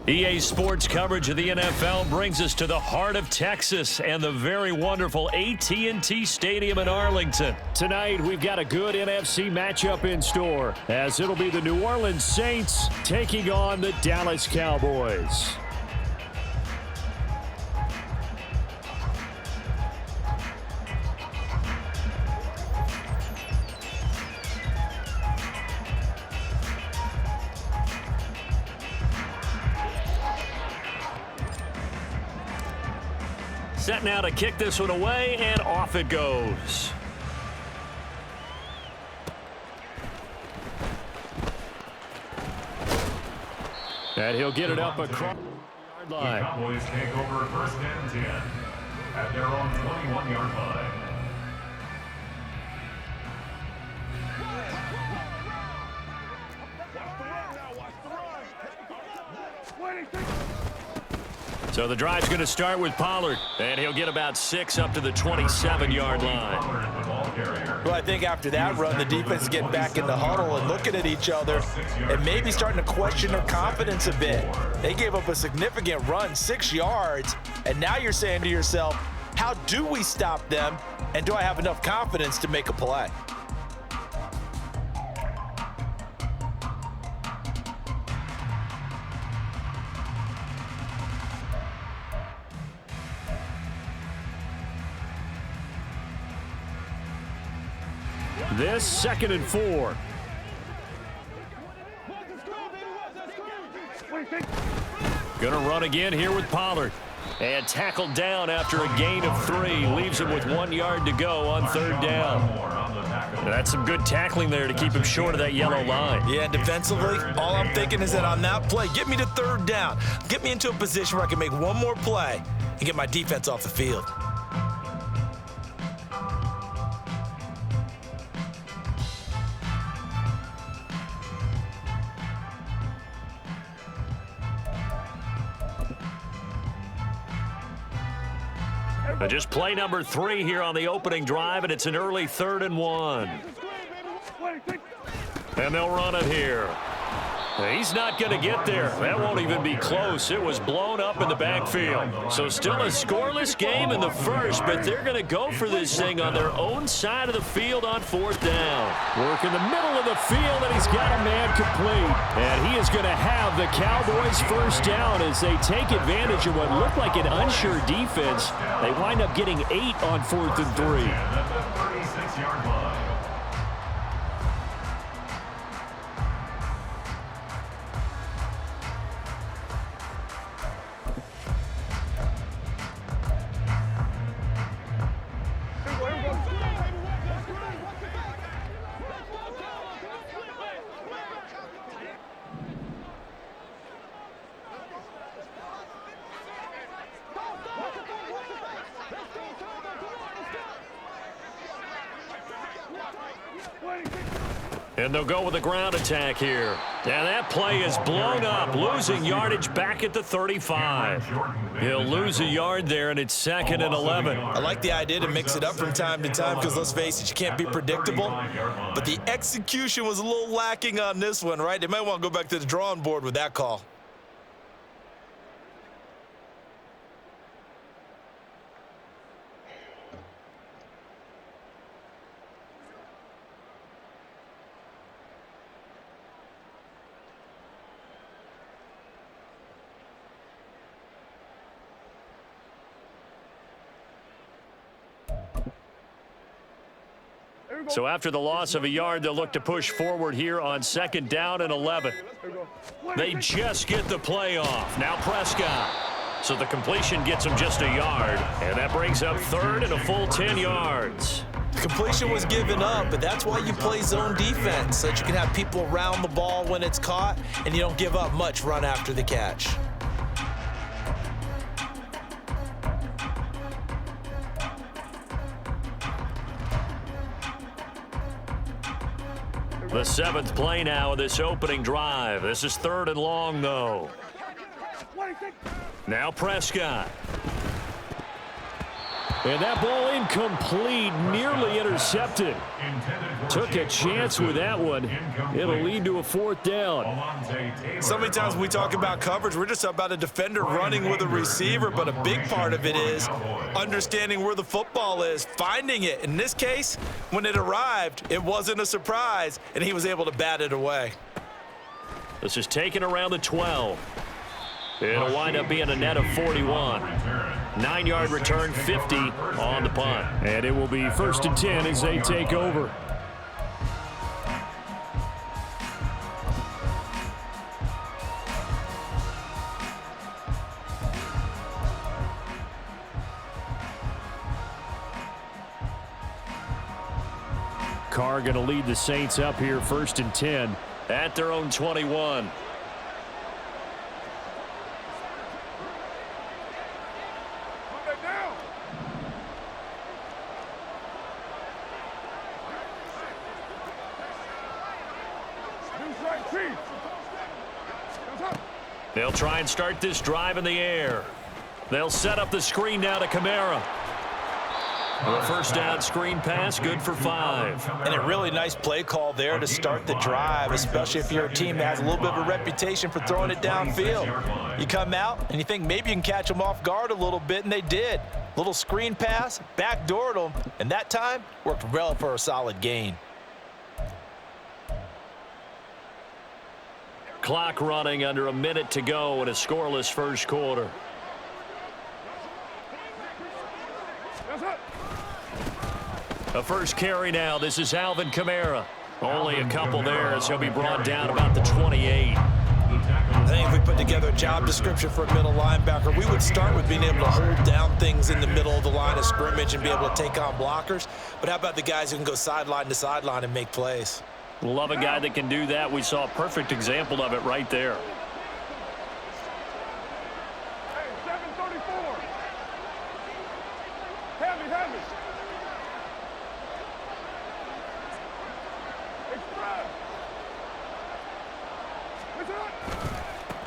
EA Sports coverage of the NFL brings us to the heart of Texas and the very wonderful AT&T Stadium in Arlington. Tonight, we've got a good NFC matchup in store, as it'll be the New Orleans Saints taking on the Dallas Cowboys. Set now to kick this one away, and off it goes. And he'll get it up across the yard line. The Cowboys take over first and 10 at their own 21-yard line. So the drive's going to start with Pollard, and he'll get about 6 up to the 27-yard line. Well, I think after that run, the defense is getting back in the huddle and looking at each other and maybe starting to question their confidence a bit. They gave up a significant run, 6 yards, and now you're saying to yourself, how do we stop them, and do I have enough confidence to make a play? This 2nd and 4. Gonna run again here with Pollard. And tackled down after a gain of 3. Leaves him with 1 yard to go on 3rd down. That's some good tackling there to keep him short of that yellow line. Yeah, and defensively, all I'm thinking is that on that play, get me to 3rd down. Get me into a position where I can make one more play and get my defense off the field. Just play number 3 here on the opening drive, and it's an early 3rd and 1. And they'll run it here. He's not going to get there. That won't even be close. It was blown up in the backfield. So still a scoreless game in the first, but they're going to go for this thing on their own side of the field on 4th down. Work in the middle of the field, and he's got a man complete. And he is going to have the Cowboys first down as they take advantage of what looked like an unsure defense. They wind up getting 8 on 4th and 3. 36-yard line. And they'll go with a ground attack here. And that play is blown up, losing yardage back at the 35. He'll lose a yard there, and it's 2nd and 11. I like the idea to mix it up from time to time because, let's face it, you can't be predictable. But the execution was a little lacking on this one, right? They might want to go back to the drawing board with that call. So after the loss of a yard, they'll look to push forward here on 2nd down and 11. They just get the play off. Now Prescott. So the completion gets him just a yard. And that brings up 3rd and a full 10 yards. The completion was given up, but that's why you play zone defense, so that you can have people around the ball when it's caught, and you don't give up much run after the catch. The 7th play now of this opening drive. This is 3rd and long, though. Now Prescott. And that ball incomplete, nearly intercepted. Took a chance with that one. It'll lead to a 4th down. So many times when we talk about coverage, we're just about a defender running with a receiver, but a big part of it is understanding where the football is, finding it. In this case, when it arrived, it wasn't a surprise, and he was able to bat it away. This is taken around the 12. It'll wind up being a net of 41. 9-yard return, 50 on the punt. And it will be 1st and 10 as they take over. Carr going to lead the Saints up here, 1st and 10. At their own 21. They'll try and start this drive in the air. They'll set up the screen now to Kamara. A 1st down screen pass, good for 5. And a really nice play call there to start the drive, especially if you're a team that has a little bit of a reputation for throwing it downfield. You come out and you think maybe you can catch them off guard a little bit, and they did. Little screen pass, backdoored them, and that time worked well for a solid gain. Clock running, under a minute to go in a scoreless 1st quarter. A 1st carry now. This is Alvin Kamara. Only a couple there as he'll be brought down about the 28. I think if we put together a job description for a middle linebacker, we would start with being able to hold down things in the middle of the line of scrimmage and be able to take on blockers. But how about the guys who can go sideline to sideline and make plays? Love a guy that can do that. We saw a perfect example of it right there. Hey, 734. Heavy.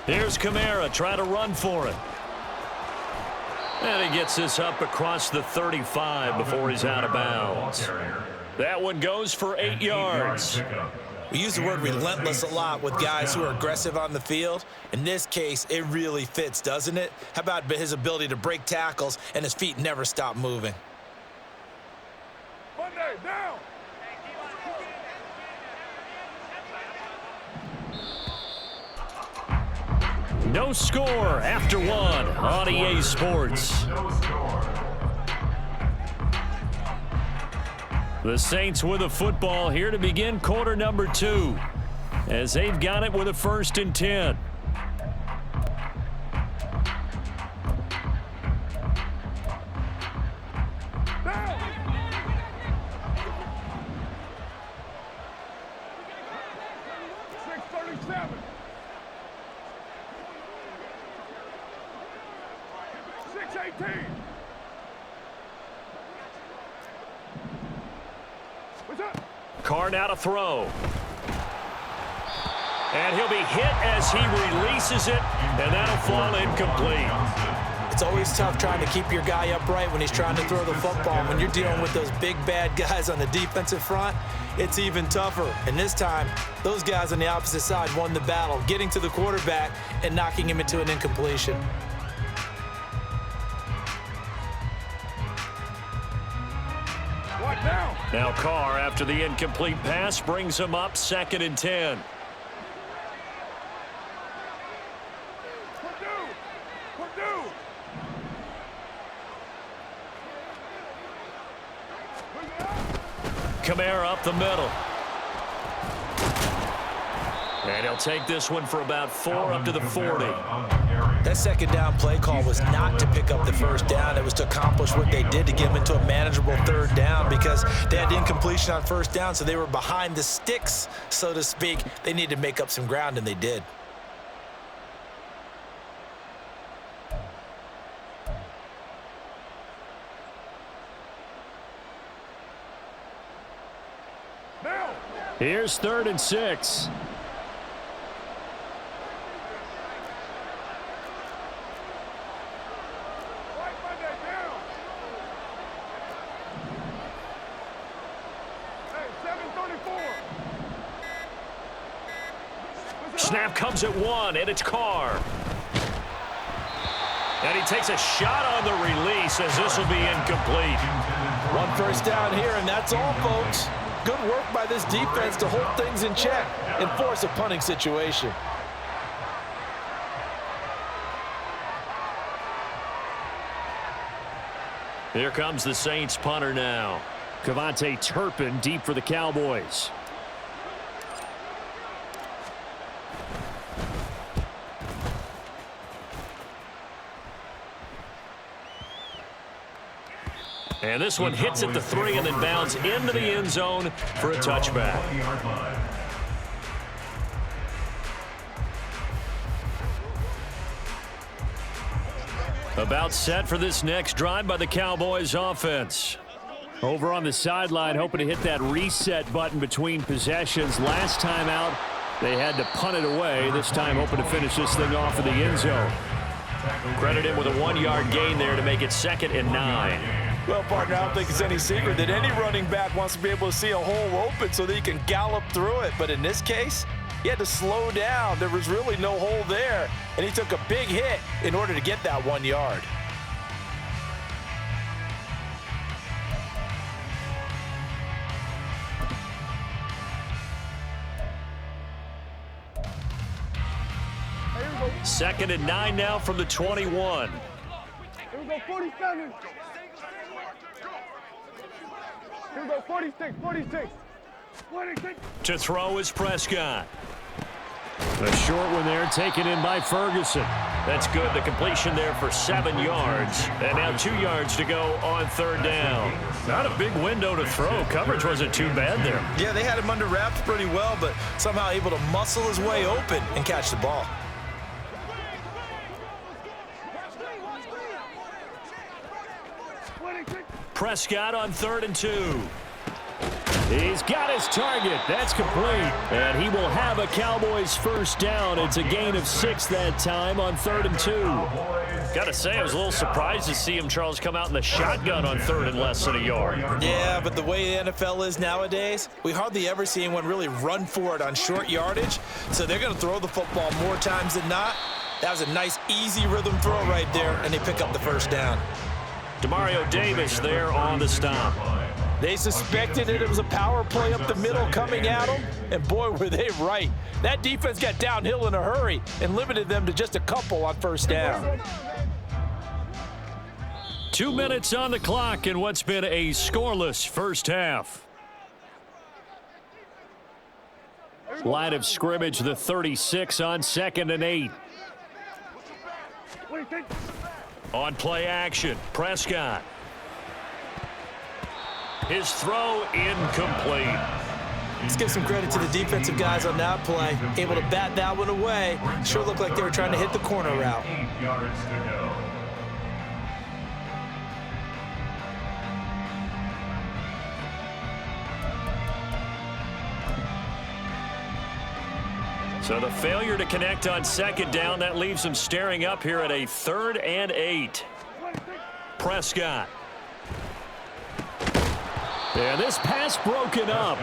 Here's Kamara trying to run for it. And he gets this up across the 35 before he's out of bounds. That one goes for 8 yards. We use the word relentless a lot with guys who are aggressive on the field. In this case, it really fits, doesn't it? How about his ability to break tackles and his feet never stop moving? Monday, down. No score after 1 on EA Sports. The Saints with a football here to begin quarter number 2 as they've got it with a 1st and 10. Carr now to throw. And he'll be hit as he releases it, and that'll fall incomplete. It's always tough trying to keep your guy upright when he's trying to throw the football. When you're dealing with those big, bad guys on the defensive front, it's even tougher. And this time, those guys on the opposite side won the battle, getting to the quarterback and knocking him into an incompletion. Now Carr, after the incomplete pass, brings him up 2nd and 10. Kamara up the middle. And he'll take this one for about 4 up to the 40. That 2nd down play call was not to pick up the 1st down. It was to accomplish what they did to get them into a manageable 3rd down because they had incompletion on 1st down, so they were behind the sticks, so to speak. They needed to make up some ground, and they did. Here's 3rd and 6. Snap comes at 1, and it's Carr. And he takes a shot on the release as this will be incomplete. 1 first down here, and that's all, folks. Good work by this defense to hold things in check and force a punting situation. Here comes the Saints punter now. Kevontae Turpin deep for the Cowboys. And this one hits at the 3 and then bounds into the end zone for a touchback. About set for this next drive by the Cowboys offense. Over on the sideline, hoping to hit that reset button between possessions. Last time out, they had to punt it away. This time hoping to finish this thing off in the end zone. Credit him with a 1-yard gain there to make it 2nd and 9. Well, partner, I don't think it's any secret that any running back wants to be able to see a hole open so that he can gallop through it. But in this case, he had to slow down. There was really no hole there, and he took a big hit in order to get that 1 yard. Second and 9 now from the 21. Here we go, 47. Here we go, 46, 46. 46. To throw is Prescott. A short one there, taken in by Ferguson. That's good. The completion there for 7 yards. And now 2 yards to go on 3rd down. Not a big window to throw. Coverage wasn't too bad there. Yeah, they had him under wraps pretty well, but somehow able to muscle his way open and catch the ball. Prescott on 3rd and 2. He's got his target. That's complete. And he will have a Cowboys first down. It's a gain of 6 that time on 3rd and 2. Got to say, I was a little surprised to see him, Charles, come out in the shotgun on 3rd and less than a yard. Yeah, but the way the NFL is nowadays, we hardly ever see anyone really run for it on short yardage. So they're going to throw the football more times than not. That was a nice, easy rhythm throw right there, and they pick up the first down. Demario Davis there on the stop. They suspected it was a power play up the middle coming at them, and boy, were they right. That defense got downhill in a hurry and limited them to just a couple on first down. 2 minutes on the clock in what's been a scoreless first half. Line of scrimmage, the 36 on 2nd and 8. On play action, Prescott. His throw incomplete. Let's give some credit to the defensive guys on that play. Able to bat that one away. Sure looked like they were trying to hit the corner route. 8 yards to go. So the failure to connect on 2nd down, that leaves him staring up here at a 3rd and 8. Prescott. And this pass broken up.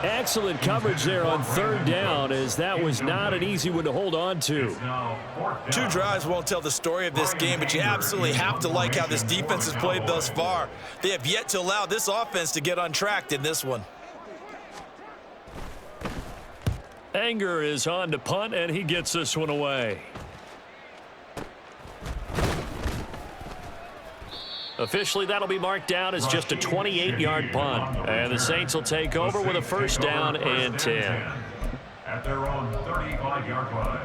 Excellent coverage there on 3rd down, as that was not an easy one to hold on to. 2 drives won't tell the story of this game, but you absolutely have to like how this defense has played thus far. They have yet to allow this offense to get untracked in this one. Anger is on to punt, and he gets this one away. Officially, that'll be marked down as just a 28-yard punt. And the Saints will take over with a first down and 10. At their own 35-yard line.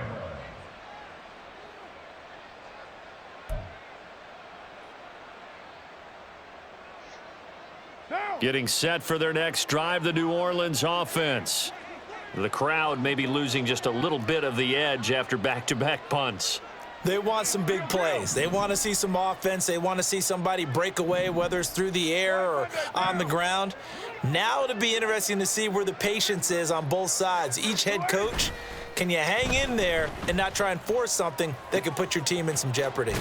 Getting set for their next drive, the New Orleans offense. The crowd may be losing just a little bit of the edge after back-to-back punts. They want some big plays. They want to see some offense. They want to see somebody break away, whether it's through the air or on the ground. Now it'll be interesting to see where the patience is on both sides. Each head coach, can you hang in there and not try and force something that could put your team in some jeopardy?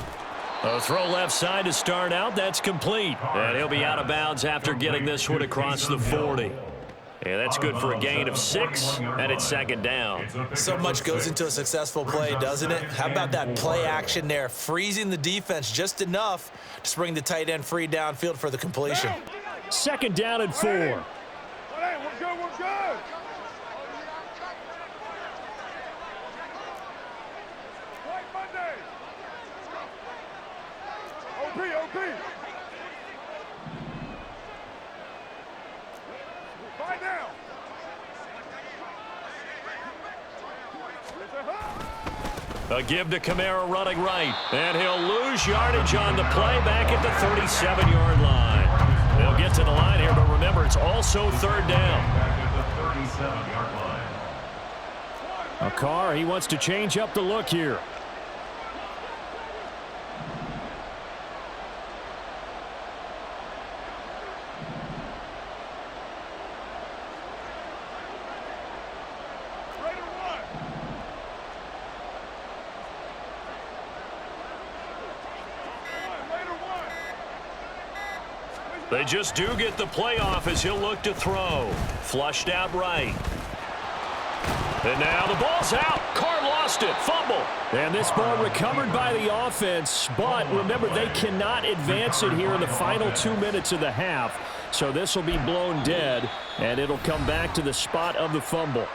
A throw left side to start out. That's complete. And he'll be out of bounds after getting this one across the 40. And that's good for a gain of 6, and it's second down. So much goes into a successful play, doesn't it? How about that play action there, freezing the defense just enough to bring the tight end free downfield for the completion. Second down and 4. We're good, we're good. White Monday. OP. Fight now. A give to Kamara running right. And he'll lose yardage on the play back at the 37-yard line. They'll get to the line here, but remember, it's also third down. Back at the 37-yard line. A Carr, he wants to change up the look here. They just do get the play off as he'll look to throw. Flushed out right. And now the ball's out. Carr lost it. Fumble. And this ball recovered by the offense, but remember, they cannot advance it here in the final 2 minutes of the half. So this will be blown dead, and it'll come back to the spot of the fumble.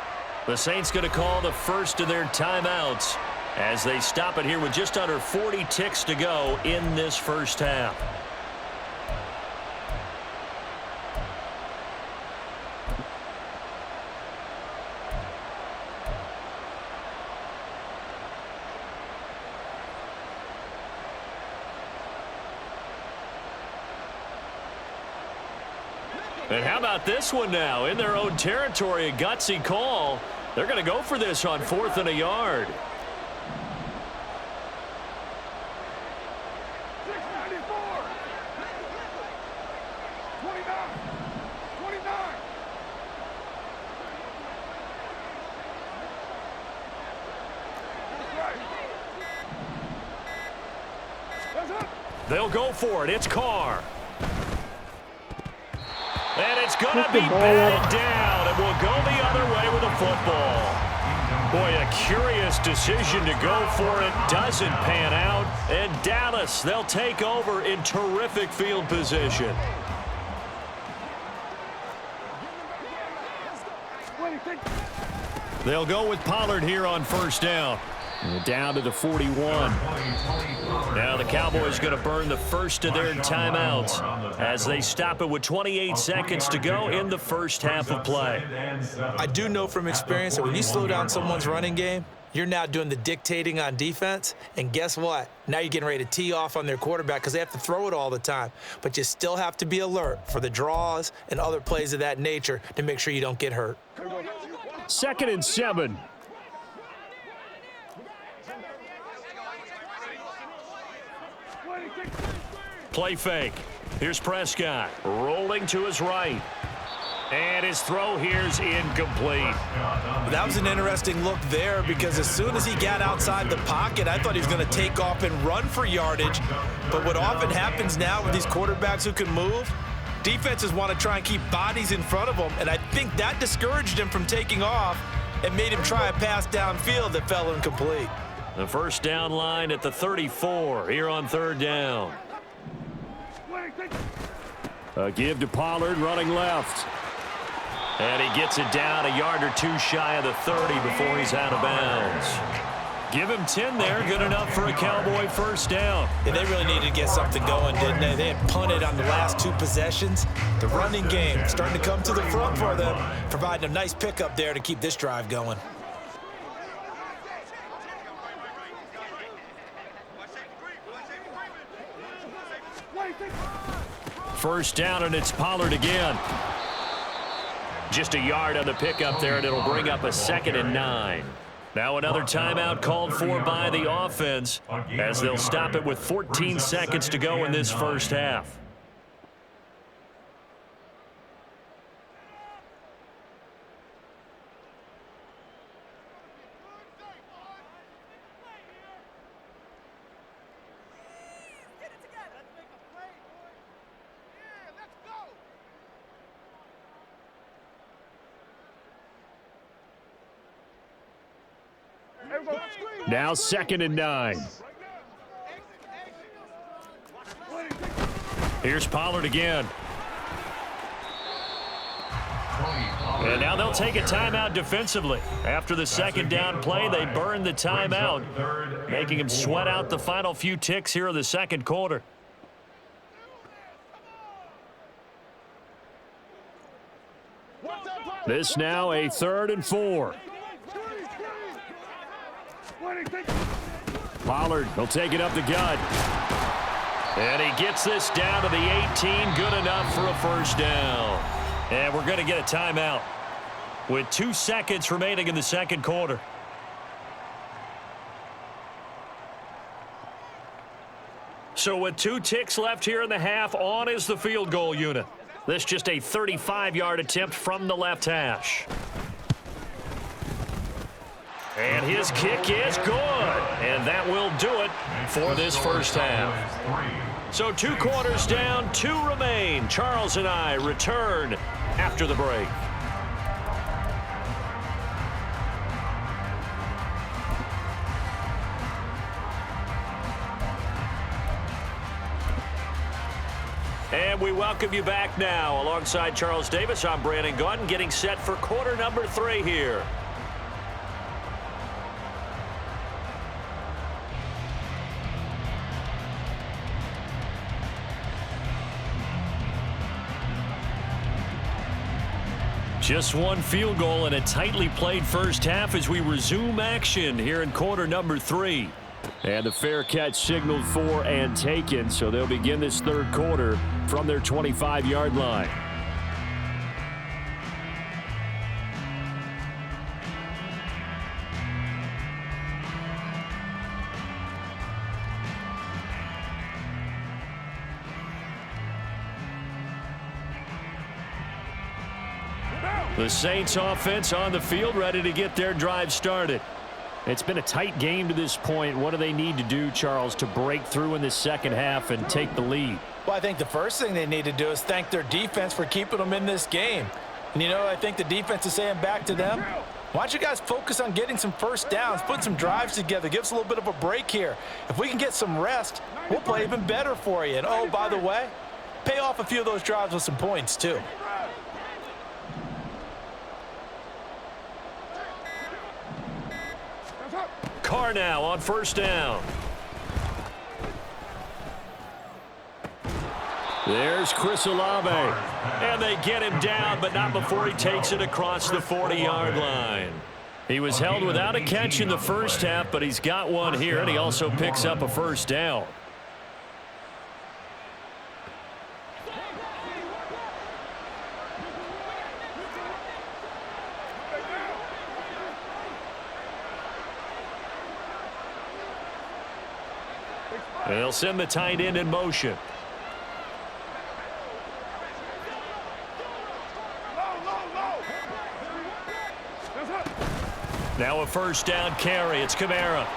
The Saints going to call the first of their timeouts as they stop it here with just under 40 ticks to go in this first half. And how about this one now? In their own territory, a gutsy call. They're going to go for this on 4th and a yard. 694. 29. That's right. They'll go for it. It's Carr. And it's going to be batted down, and we'll go the other way with the football. Boy, a curious decision to go for it. Doesn't pan out. And Dallas, they'll take over in terrific field position. They'll go with Pollard here on first down. And down to the 41. Now the Cowboys going to burn the first of their timeouts as they stop it with 28 seconds to go in the first half of play. I do know from experience that when you slow down someone's running game, you're now doing the dictating on defense, and guess what? Now you're getting ready to tee off on their quarterback because they have to throw it all the time. But you still have to be alert for the draws and other plays of that nature to make sure you don't get hurt. 2nd and 7. Play fake. Here's Prescott rolling to his right. And his throw here's incomplete. That was an interesting look there because as soon as he got outside the pocket, I thought he was going to take off and run for yardage. But what often happens now with these quarterbacks who can move, defenses want to try and keep bodies in front of them, and I think that discouraged him from taking off and made him try a pass downfield that fell incomplete. The first down line at the 34 here on third down. A give to Pollard running left. And he gets it down a yard or two shy of the 30 before he's out of bounds. Give him 10 there, good enough for a Cowboy first down. Yeah, they really needed to get something going, didn't they? They had punted on the last 2 possessions. The running game starting to come to the front for them, providing a nice pickup there to keep this drive going. First down, and it's Pollard again. Just a yard on the pickup there, and it'll bring up a 2nd and 9. Now another timeout called for by the offense as they'll stop it with 14 seconds to go in this first half. Now 2nd and 9. Here's Pollard again. And now they'll take a timeout defensively. After the 2nd down play, they burn the timeout, making them sweat out the final few ticks here in the 2nd quarter. This now a 3rd and 4. Pollard will take it up the gut. And he gets this down to the 18. Good enough for a first down. And we're going to get a timeout with 2 seconds remaining in the 2nd quarter. So with 2 ticks left here in the half, on is the field goal unit. This just a 35-yard attempt from the left hash. And his kick is good. And that will do it for this first half. So 2 quarters down, 2 remain. Charles and I return after the break. And we welcome you back now. Alongside Charles Davis, I'm Brandon Gaudin, getting set for quarter number 3 here. Just 1 field goal and a tightly played first half as we resume action here in quarter number 3. And the fair catch signaled for and taken, so they'll begin this 3rd quarter from their 25-yard line. The Saints offense on the field, ready to get their drive started. It's been a tight game to this point. What do they need to do, Charles, to break through in the 2nd half and take the lead? Well, I think the first thing they need to do is thank their defense for keeping them in this game. And, you know, I think the defense is saying back to them, why don't you guys focus on getting some first downs, putting some drives together, give us a little bit of a break here. If we can get some rest, we'll play even better for you. And, oh, by the way, pay off a few of those drives with some points, too. Carr now on first down. There's Chris Olave. And they get him down, but not before he takes it across the 40-yard line. He was held without a catch in the first half, but he's got one here, and he also picks up a first down. They'll send the tight end in motion. Now a first down carry. It's Kamara.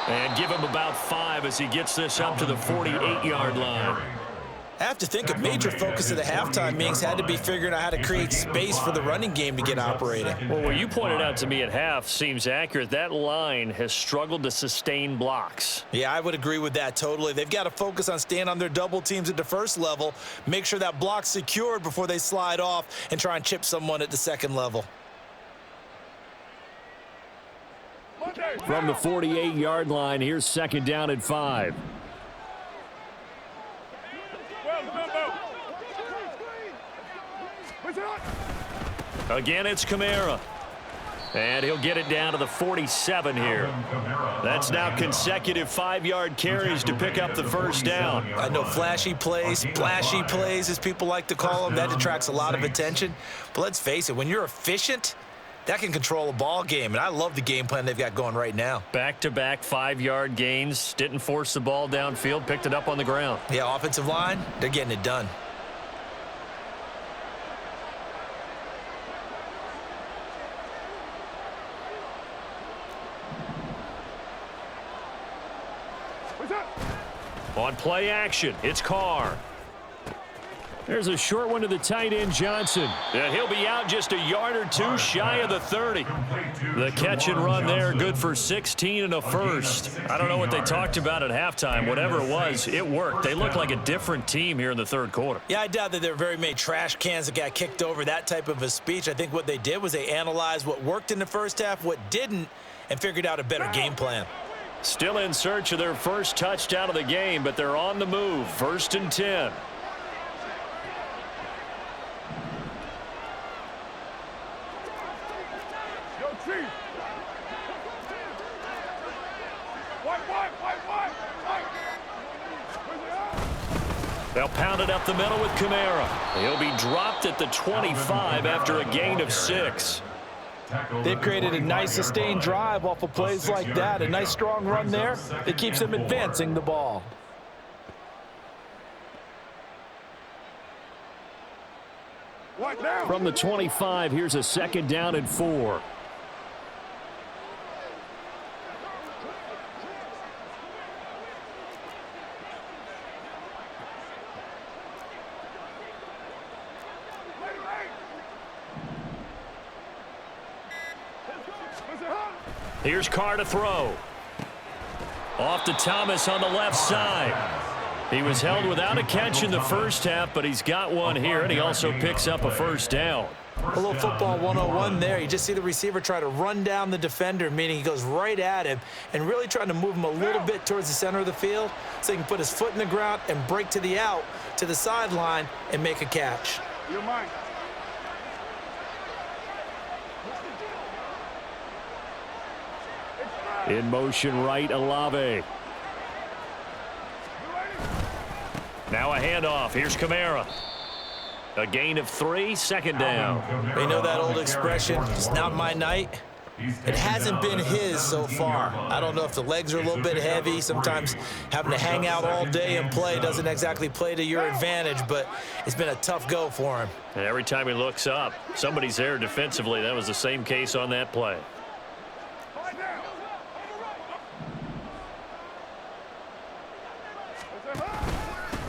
And give him about 5 as he gets this up to the 48-yard line. I have to think a major focus of the halftime meetings had to be figuring out how to create space for the running game to get operating. Well, what you pointed out to me at half seems accurate. That line has struggled to sustain blocks. Yeah, I would agree with that totally. They've got to focus on staying on their double teams at the first level, make sure that block's secured before they slide off and try and chip someone at the second level. From the 48-yard line, here's 2nd down and 5. Again, it's Kamara. And he'll get it down to the 47 here. That's now consecutive 5-yard carries to pick up the first down. I know flashy plays, splashy plays, as people like to call them, that attracts a lot of attention. But let's face it, when you're efficient, that can control a ball game. And I love the game plan they've got going right now. Back-to-back 5-yard gains. Didn't force the ball downfield. Picked it up on the ground. Yeah, offensive line, they're getting it done. On play action, it's Carr. There's a short one to the tight end, Johnson. And he'll be out just a yard or two shy of the 30. The catch and run there, good for 16 and a first. I don't know what they talked about at halftime. Whatever it was, it worked. They look like a different team here in the third quarter. Yeah, I doubt that there were very many trash cans that got kicked over, that type of a speech. I think what they did was they analyzed what worked in the first half, what didn't, and figured out a better game plan. Still in search of their first touchdown of the game, but they're on the move. 1st and 10. They'll pound it up the middle with Kamara. He'll be dropped at the 25 after a gain of 6. They've created a nice sustained drive off of plays like that. A nice strong run there that keeps them advancing the ball. From the 25, here's a 2nd down and 4. Here's Carr to throw. Off to Thomas on the left side. He was held without a catch in the first half, but he's got one here, and he also picks up a first down. A little football 101 there. You just see the receiver try to run down the defender, meaning he goes right at him and really trying to move him a little bit towards the center of the field so he can put his foot in the ground and break to the out, to the sideline, and make a catch. You're mine. In motion right, Olave. Now a handoff. Here's Kamara. A gain of 3, 2nd down. You know that old expression, it's not my night? It hasn't been his so far. I don't know if the legs are a little bit heavy. Sometimes having to hang out all day and play doesn't exactly play to your advantage, but it's been a tough go for him. And every time he looks up, somebody's there defensively. That was the same case on that play.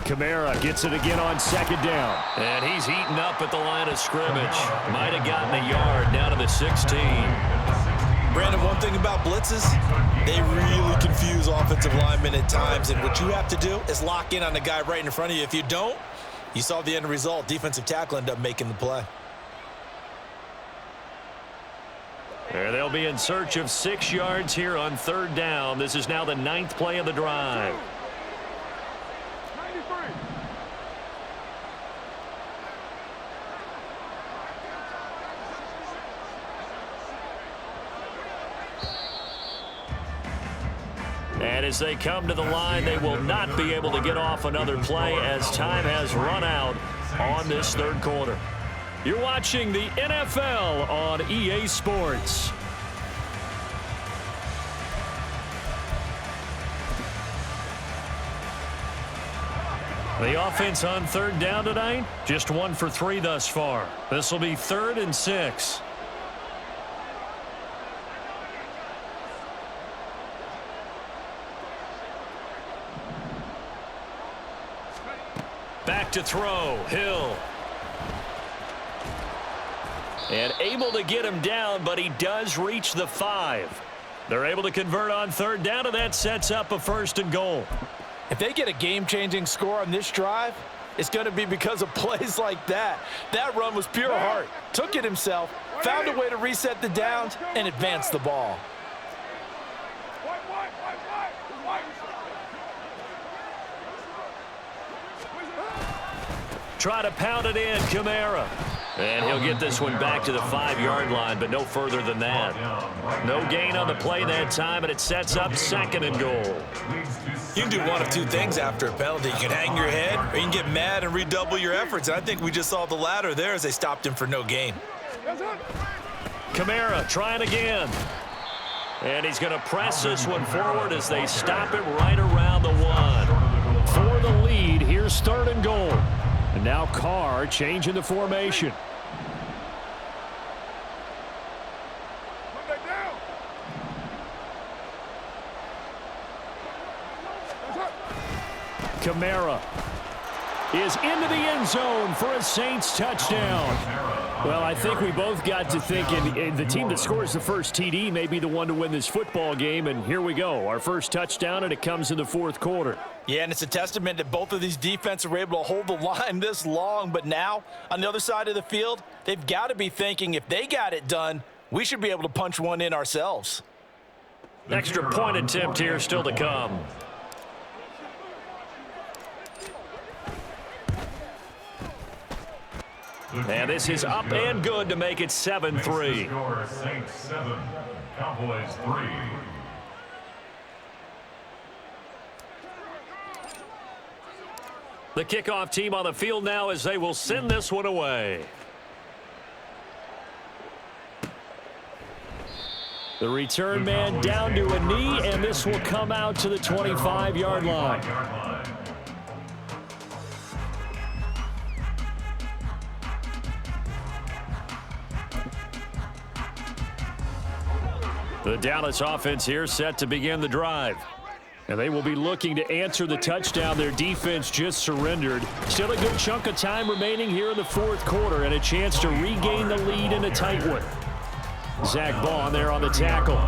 Kamara gets it again on 2nd down. And he's eaten up at the line of scrimmage. Might have gotten a yard down to the 16. Brandon, one thing about blitzes, they really confuse offensive linemen at times, and what you have to do is lock in on the guy right in front of you. If you don't, you saw the end result. Defensive tackle ended up making the play. And they'll be in search of 6 yards here on 3rd down. This is now the 9th play of the drive. And as they come to the line, they will not be able to get off another play as time has run out on this 3rd quarter. You're watching the NFL on EA Sports. The offense on 3rd down tonight, just 1 for 3 thus far. This will be 3rd and 6. Back to throw, Hill. And able to get him down, but he does reach the 5. They're able to convert on 3rd down, and that sets up a 1st and goal. If they get a game-changing score on this drive, it's going to be because of plays like that. That run was pure heart. Took it himself, found a way to reset the downs, and advance the ball. Try to pound it in, Kamara. And he'll get this one back to the 5-yard line, but no further than that. No gain on the play that time, and it sets up 2nd and goal. You can do one of two things after a penalty. You can hang your head, or you can get mad and redouble your efforts. And I think we just saw the latter there as they stopped him for no gain. Kamara trying again. And he's going to press this one forward as they stop him right around the 1. For the lead, here's 3rd and goal. And now Carr changing the formation. Kamara. is into the end zone for a Saints touchdown. Well, I think we both got to thinking the team that scores the first TD may be the one to win this football game, and here we go. Our first touchdown, and it comes in the fourth quarter. Yeah, and it's a testament that both of these defenses were able to hold the line this long, but now, on the other side of the field, they've got to be thinking if they got it done, we should be able to punch one in ourselves. Extra point attempt here still to come. And this is up and good to make it 7-3. Saints 7, Cowboys 3. The kickoff team on the field now as they will send this one away. The return man down to a knee, and this will come out to the 25-yard line. The Dallas offense here set to begin the drive. And they will be looking to answer the touchdown their defense just surrendered. Still a good chunk of time remaining here in the fourth quarter and a chance to regain the lead in a tight one. Zach Bond there on the tackle.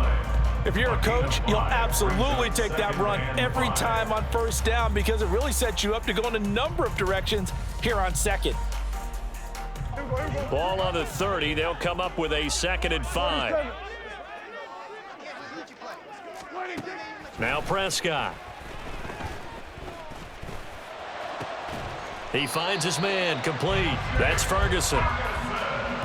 If you're a coach, you'll absolutely take that run every time on first down because it really sets you up to go in a number of directions here on second. Ball on the 30. They'll come up with a 2nd and 5. Now Prescott. He finds his man complete. That's Ferguson.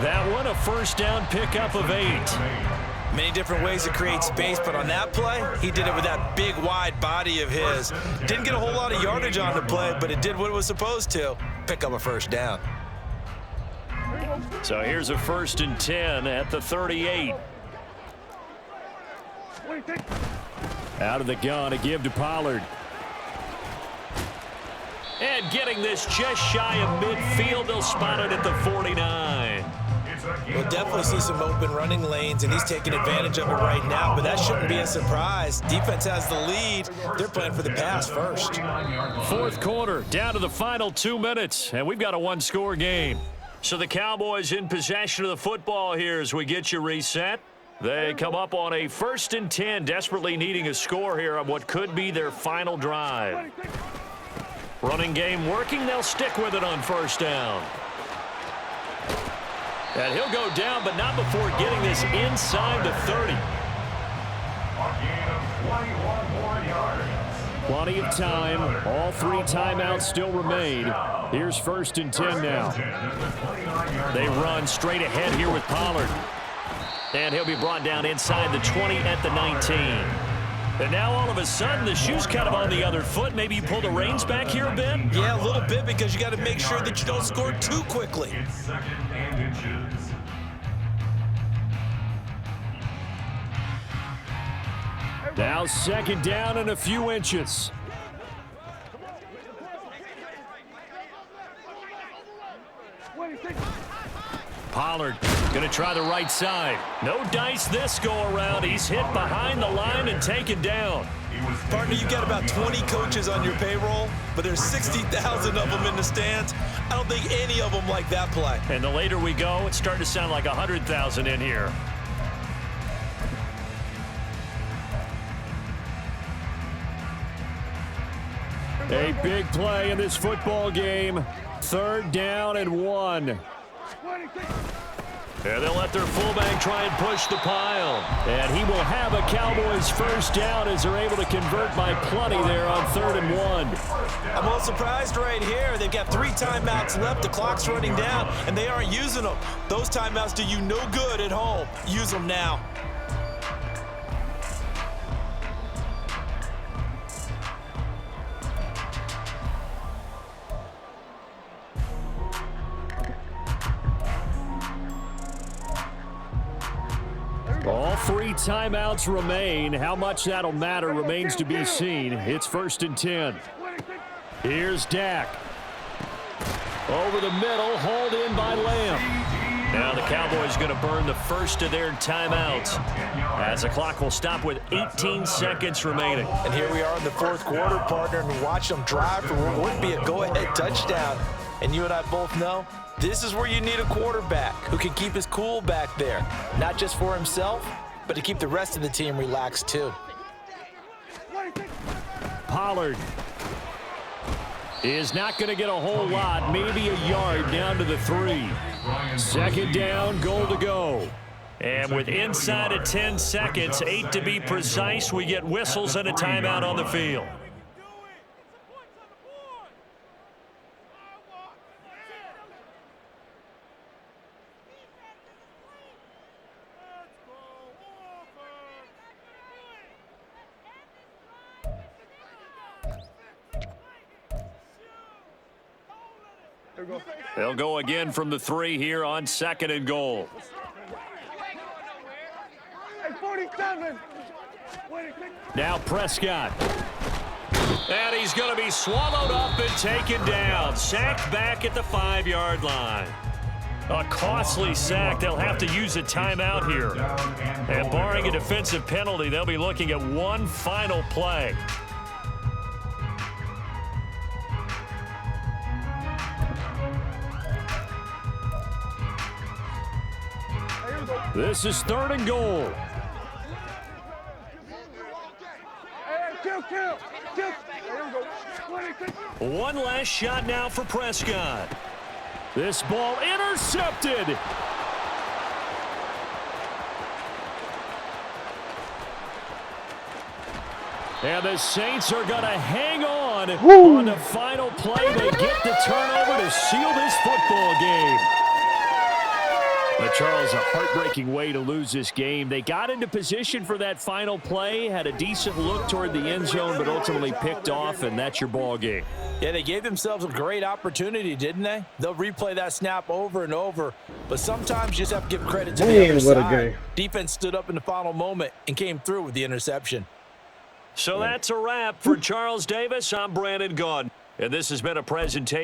That one a first down pickup of 8. Many different ways to create space, but on that play, he did it with that big, wide body of his. Didn't get a whole lot of yardage on the play, but it did what it was supposed to. Pick up a first down. So here's a 1st and 10 at the 38. Out of the gun, a give to Pollard. And getting this just shy of midfield, they'll spot it at the 49. We'll definitely see some open running lanes, and he's taking advantage of it right now, but that shouldn't be a surprise. Defense has the lead. They're playing for the pass first. Fourth quarter, down to the final 2 minutes, and we've got a one-score game. So the Cowboys in possession of the football here as we get you reset. They come up on a 1st and 10, desperately needing a score here on what could be their final drive. Running game working. They'll stick with it on first down. And he'll go down, but not before getting this inside the 30. Plenty of time. All 3 timeouts still remain. Here's 1st and 10 now. They run straight ahead here with Pollard. And he'll be brought down inside the 20 at the 19. And now all of a sudden the shoe's kind of on the other foot. Maybe you pull the reins back here a bit? Yeah, a little bit because you got to make sure that you don't score too quickly. Now 2nd down and a few inches. Pollard going to try the right side. No dice this go around. He's hit behind the line and taken down. Partner, you've got about 20 coaches on your payroll, but there's 60,000 of them in the stands. I don't think any of them like that play. And the later we go, it's starting to sound like 100,000 in here. A big play in this football game. 3rd down and 1. And they'll let their fullback try and push the pile. And he will have a Cowboys first down as they're able to convert by plenty there on 3rd and 1. I'm a little surprised right here. They've got 3 timeouts left. The clock's running down, and they aren't using them. Those timeouts do you no good at home. Use them now. All 3 timeouts remain. How much that'll matter remains to be seen. It's 1st and 10. Here's Dak. Over the middle, hauled in by Lamb. Now the Cowboys going to burn the first of their timeouts as the clock will stop with 18 seconds remaining. And here we are in the fourth quarter, partner, and watch them drive for what would be a go-ahead touchdown. And you and I both know this is where you need a quarterback who can keep his cool back there, not just for himself, but to keep the rest of the team relaxed too. Pollard is not going to get a whole lot, maybe a yard down to the 3. Second down, goal to go. And with inside of 10 seconds, 8 to be precise, we get whistles and a timeout on the field. They'll go again from the 3 here on 2nd and goal. Hey, 47. Now Prescott. And he's going to be swallowed up and taken down. Sacked back at the 5-yard line. A costly sack. They'll have to use a timeout here. And barring a defensive penalty, they'll be looking at one final play. This is 3rd and goal. Hey, kill. Here we go. 26. One last shot now for Prescott. This ball intercepted. And the Saints are going to hang on the final play. They get the turnover to seal this football game. But Charles, a heartbreaking way to lose this game. They got into position for that final play, had a decent look toward the end zone, but ultimately picked off, and that's your ball game. Yeah, they gave themselves a great opportunity, didn't they? They'll replay that snap over and over, but sometimes you just have to give credit to the other side. Defense stood up in the final moment and came through with the interception. So that's a wrap for Charles Davis. I'm Brandon Gaudin, and this has been a presentation.